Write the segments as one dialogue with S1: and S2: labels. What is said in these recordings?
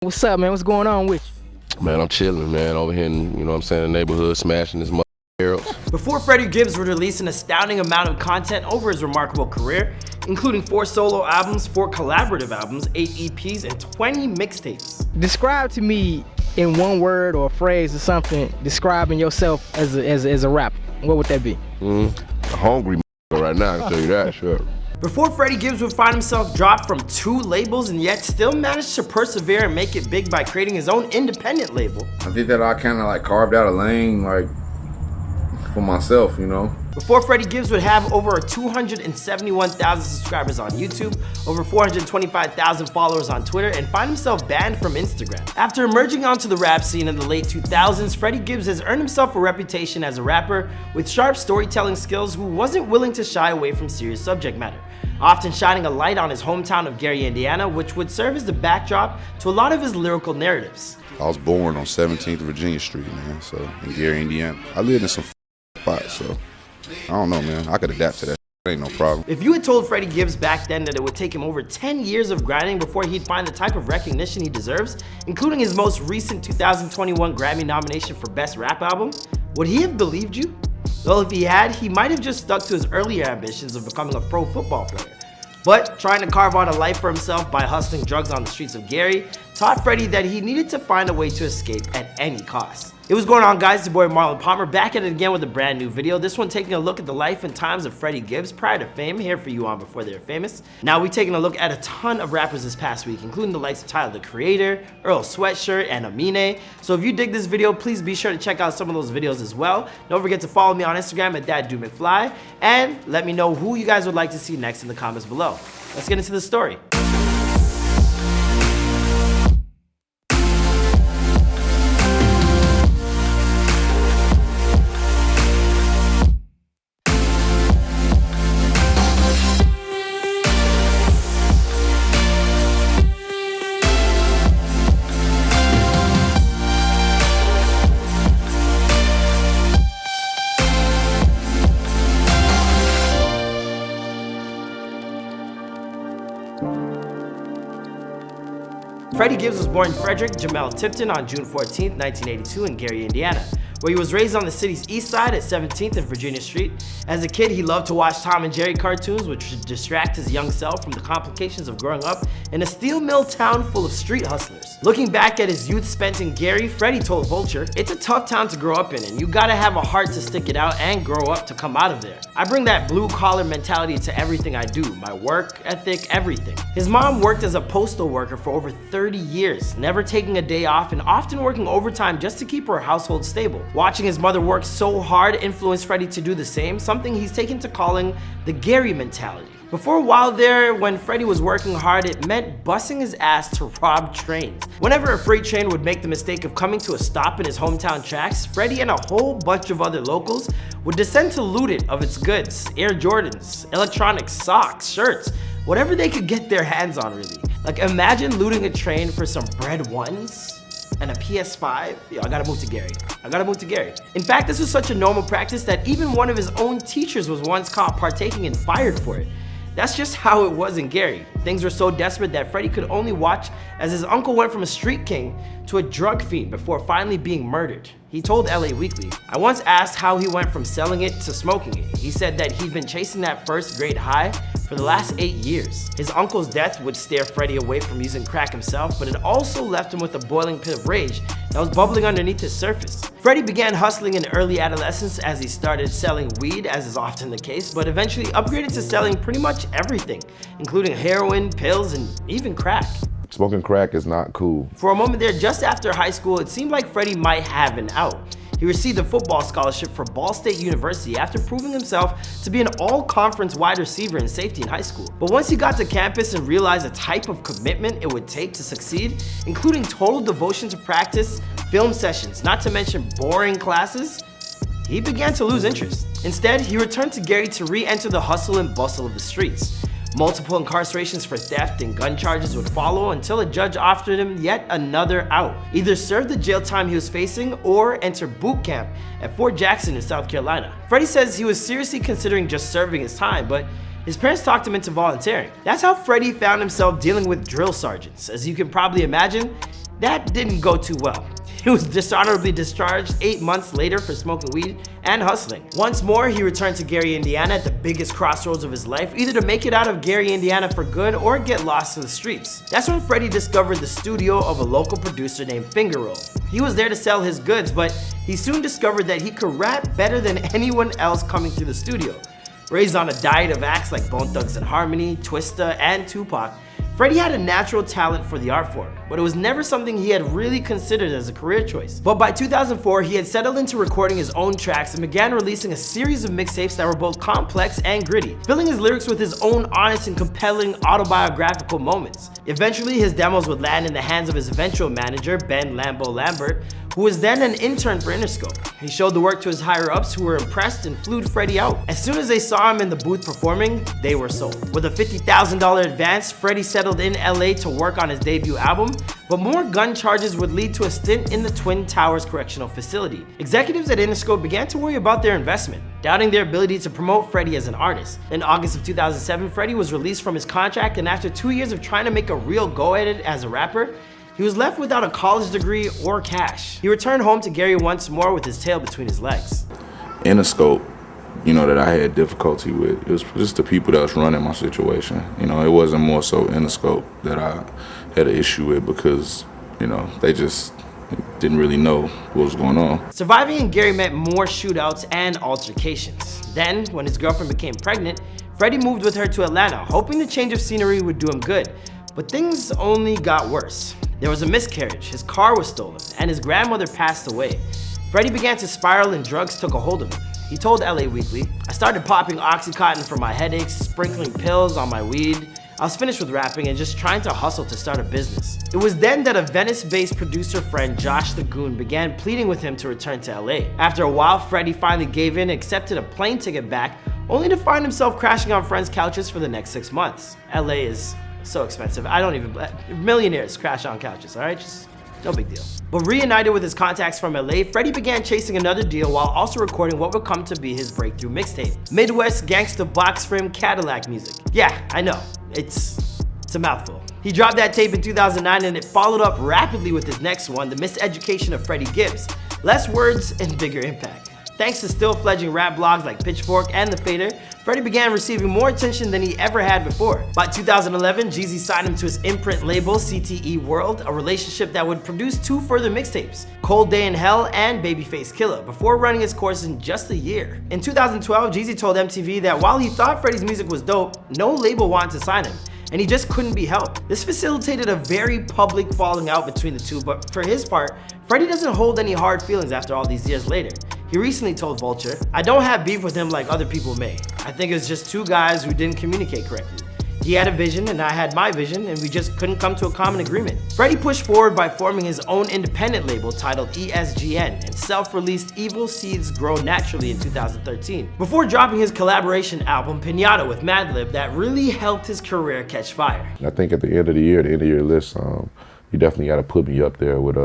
S1: What's up, man? What's going on with you?
S2: Man, I'm chilling, man, over here in, you know what I'm saying, the neighborhood, smashing this barrels.
S3: Before Freddie Gibbs would release an astounding amount of content over his remarkable career, including 4 solo albums, 4 collaborative albums, 8 EPs, and 20 mixtapes.
S1: Describe to me in one word or a phrase or something, describing yourself as a rapper. What would that be?
S2: Hungry right now, I can tell you that, sure.
S3: Before Freddie Gibbs would find himself dropped from 2 labels and yet still managed to persevere and make it big by creating his own independent label.
S4: I think that I kind of like carved out a lane like for myself, you know.
S3: Before Freddie Gibbs would have over 271,000 subscribers on YouTube, over 425,000 followers on Twitter, and find himself banned from Instagram. After emerging onto the rap scene in the late 2000s, Freddie Gibbs has earned himself a reputation as a rapper with sharp storytelling skills who wasn't willing to shy away from serious subject matter, often shining a light on his hometown of Gary, Indiana, which would serve as the backdrop to a lot of his lyrical narratives.
S5: I was born on 17th Virginia Street, man, so in Gary, Indiana. I lived in some spots, so I don't know, man. I could adapt to that. Ain't no problem.
S3: If you had told Freddie Gibbs back then that it would take him over 10 years of grinding before he'd find the type of recognition he deserves, including his most recent 2021 Grammy nomination for Best Rap Album, would he have believed you? Well, if he had, he might have just stuck to his earlier ambitions of becoming a pro football player. But trying to carve out a life for himself by hustling drugs on the streets of Gary taught Freddie that he needed to find a way to escape at any cost. It was going on, guys. It's your boy Marlon Palmer back at it again with a brand new video. This one taking a look at the life and times of Freddie Gibbs prior to fame, here for you on Before They Were Famous. Now, we've taken a look at a ton of rappers this past week, including the likes of Tyler the Creator, Earl Sweatshirt, and Amine. So if you dig this video, please be sure to check out some of those videos as well. Don't forget to follow me on Instagram at @DudeMcFly, and let me know who you guys would like to see next in the comments below. Let's get into the story. Freddie Gibbs was born Frederick Jamel Tipton on June 14, 1982 in Gary, Indiana, where he was raised on the city's east side at 17th and Virginia Street. As a kid, he loved to watch Tom and Jerry cartoons, which would distract his young self from the complications of growing up in a steel mill town full of street hustlers. Looking back at his youth spent in Gary, Freddie told Vulture, "It's a tough town to grow up in, and you gotta have a heart to stick it out and grow up to come out of there. I bring that blue-collar mentality to everything I do, my work ethic, everything." His mom worked as a postal worker for over 30 years, never taking a day off and often working overtime just to keep her household stable. Watching his mother work so hard influenced Freddie to do the same, something he's taken to calling the Gary mentality. Before a while there, when Freddie was working hard, it meant busting his ass to rob trains. Whenever a freight train would make the mistake of coming to a stop in his hometown tracks, Freddie and a whole bunch of other locals would descend to loot it of its goods, Air Jordans, electronics, socks, shirts, whatever they could get their hands on, really. Like, imagine looting a train for some bread ones and a PS5. Yo, I gotta move to Gary. I gotta move to Gary. In fact, this was such a normal practice that even one of his own teachers was once caught partaking and fired for it. That's just how it was in Gary. Things were so desperate that Freddie could only watch as his uncle went from a street king to a drug fiend before finally being murdered. He told LA Weekly, "I once asked how he went from selling it to smoking it. He said that he'd been chasing that first great high for the last 8 years. His uncle's death would steer Freddie away from using crack himself, but it also left him with a boiling pit of rage that was bubbling underneath his surface." Freddie began hustling in early adolescence as he started selling weed, as is often the case, but eventually upgraded to selling pretty much everything, including heroin, pills, and even crack.
S2: Smoking crack is not cool.
S3: For a moment there, just after high school, it seemed like Freddie might have an out. He received a football scholarship for Ball State University after proving himself to be an all-conference wide receiver in safety in high school. But once he got to campus and realized the type of commitment it would take to succeed, including total devotion to practice, film sessions, not to mention boring classes, he began to lose interest. Instead, he returned to Gary to re-enter the hustle and bustle of the streets. Multiple incarcerations for theft and gun charges would follow until a judge offered him yet another out. Either serve the jail time he was facing or enter boot camp at Fort Jackson in South Carolina. Freddie says he was seriously considering just serving his time, but his parents talked him into volunteering. That's how Freddie found himself dealing with drill sergeants. As you can probably imagine, That didn't go too well. He was dishonorably discharged 8 months later for smoking weed and hustling. Once more, he returned to Gary, Indiana at the biggest crossroads of his life, either to make it out of Gary, Indiana for good or get lost in the streets. That's when Freddie discovered the studio of a local producer named Finger Roll. He was there to sell his goods, but he soon discovered that he could rap better than anyone else coming through the studio. Raised on a diet of acts like Bone Thugs and Harmony, Twista, and Tupac, Freddie had a natural talent for the art form, but it was never something he had really considered as a career choice. But by 2004, he had settled into recording his own tracks and began releasing a series of mixtapes that were both complex and gritty, filling his lyrics with his own honest and compelling autobiographical moments. Eventually, his demos would land in the hands of his eventual manager, Ben Lambo Lambert, who was then an intern for Interscope. He showed the work to his higher-ups, who were impressed and flew Freddie out. As soon as they saw him in the booth performing, they were sold. With a $50,000 advance, Freddie settled in LA to work on his debut album, but more gun charges would lead to a stint in the Twin Towers Correctional Facility. Executives at Interscope began to worry about their investment, doubting their ability to promote Freddie as an artist. In August of 2007, Freddie was released from his contract, and after 2 years of trying to make a real go at it as a rapper, he was left without a college degree or cash. He returned home to Gary once more with his tail between his legs.
S5: Interscope, that I had difficulty with, it was just the people that was running my situation. It wasn't more so Interscope that I had an issue with, because, they just didn't really know what was going on.
S3: Surviving in Gary meant more shootouts and altercations. Then, when his girlfriend became pregnant, Freddie moved with her to Atlanta, hoping the change of scenery would do him good. But things only got worse. There was a miscarriage, his car was stolen, and his grandmother passed away. Freddie began to spiral and drugs took a hold of him. He told LA Weekly, "I started popping Oxycontin for my headaches, sprinkling pills on my weed. I was finished with rapping and just trying to hustle to start a business." It was then that a Venice-based producer friend, Josh the Goon, began pleading with him to return to LA. After a while, Freddie finally gave in and accepted a plane ticket back, only to find himself crashing on friends' couches for the next 6 months. LA is so expensive. Millionaires crash on couches, all right? Just no big deal. But reunited with his contacts from LA, Freddie began chasing another deal while also recording what would come to be his breakthrough mixtape, Midwest Gangsta Box Frame Cadillac Music. Yeah, I know, it's a mouthful. He dropped that tape in 2009, and it followed up rapidly with his next one, The Miseducation of Freddie Gibbs. Less words and bigger impact. Thanks to still fledgling rap blogs like Pitchfork and The Fader, Freddie began receiving more attention than he ever had before. By 2011, Jeezy signed him to his imprint label, CTE World, a relationship that would produce 2 further mixtapes, Cold Day in Hell and Babyface Killer, before running its course in just a year. In 2012, Jeezy told MTV that while he thought Freddie's music was dope, no label wanted to sign him, and he just couldn't be helped. This facilitated a very public falling out between the two, but for his part, Freddie doesn't hold any hard feelings after all these years later. He recently told Vulture, "I don't have beef with him like other people may. I think it's just 2 guys who didn't communicate correctly. He had a vision and I had my vision, and we just couldn't come to a common agreement." Freddie pushed forward by forming his own independent label titled ESGN and self-released Evil Seeds Grow Naturally in 2013, before dropping his collaboration album Pinata with Madlib that really helped his career catch fire.
S5: I think at the end of the year list, you definitely got to put me up there with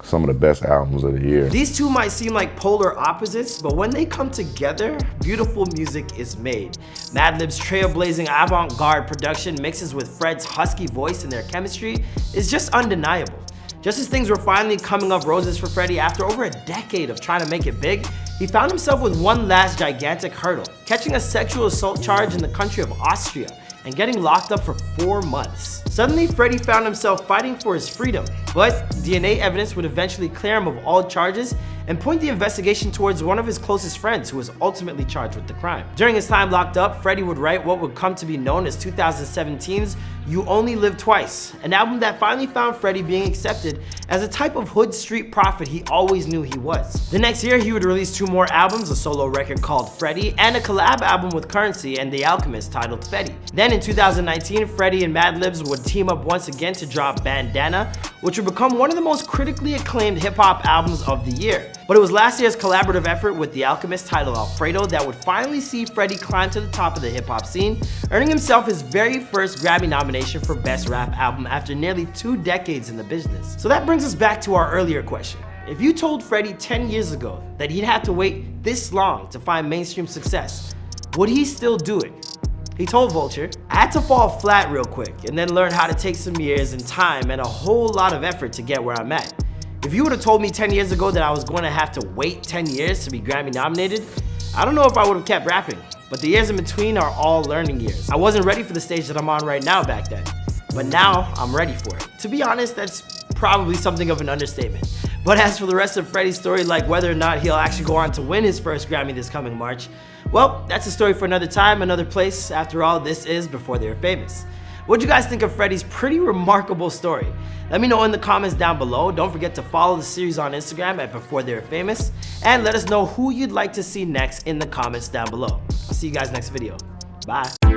S5: some of the best albums of the year.
S3: These two might seem like polar opposites, but when they come together, beautiful music is made. Madlib's trailblazing avant-garde production mixes with Fred's husky voice, and their chemistry is just undeniable. Just as things were finally coming up roses for Freddie after over a decade of trying to make it big, he found himself with one last gigantic hurdle, catching a sexual assault charge in the country of Austria and getting locked up for 4 months. Suddenly, Freddie found himself fighting for his freedom, but DNA evidence would eventually clear him of all charges and point the investigation towards one of his closest friends, who was ultimately charged with the crime. During his time locked up, Freddie would write what would come to be known as 2017's You Only Live Twice, an album that finally found Freddie being accepted as a type of hood street prophet he always knew he was. The next year, he would release 2 more albums, a solo record called Freddie, and a collab album with Currency and The Alchemist titled Fetty. Then in 2019, Freddie and Madlibs would team up once again to drop Bandana, which would become one of the most critically acclaimed hip-hop albums of the year. But it was last year's collaborative effort with The Alchemist titled Alfredo that would finally see Freddie climb to the top of the hip-hop scene, earning himself his very first Grammy nomination for Best Rap Album after nearly 2 decades in the business. So that brings us back to our earlier question. If you told Freddie 10 years ago that he'd have to wait this long to find mainstream success, would he still do it? He told Vulture, "As had to fall flat real quick and then learn how to take some years and time and a whole lot of effort to get where I'm at. If you would have told me 10 years ago that I was going to have to wait 10 years to be Grammy nominated, I don't know if I would have kept rapping, but the years in between are all learning years. I wasn't ready for the stage that I'm on right now back then, but now I'm ready for it. To be honest, that's probably something of an understatement. But as for the rest of Freddie's story, like whether or not he'll actually go on to win his first Grammy this coming March, well, that's a story for another time, another place. After all, this is Before They Were Famous. What do you guys think of Freddie's pretty remarkable story? Let me know in the comments down below. Don't forget to follow the series on Instagram at Before They Were Famous, and let us know who you'd like to see next in the comments down below. I'll see you guys next video. Bye.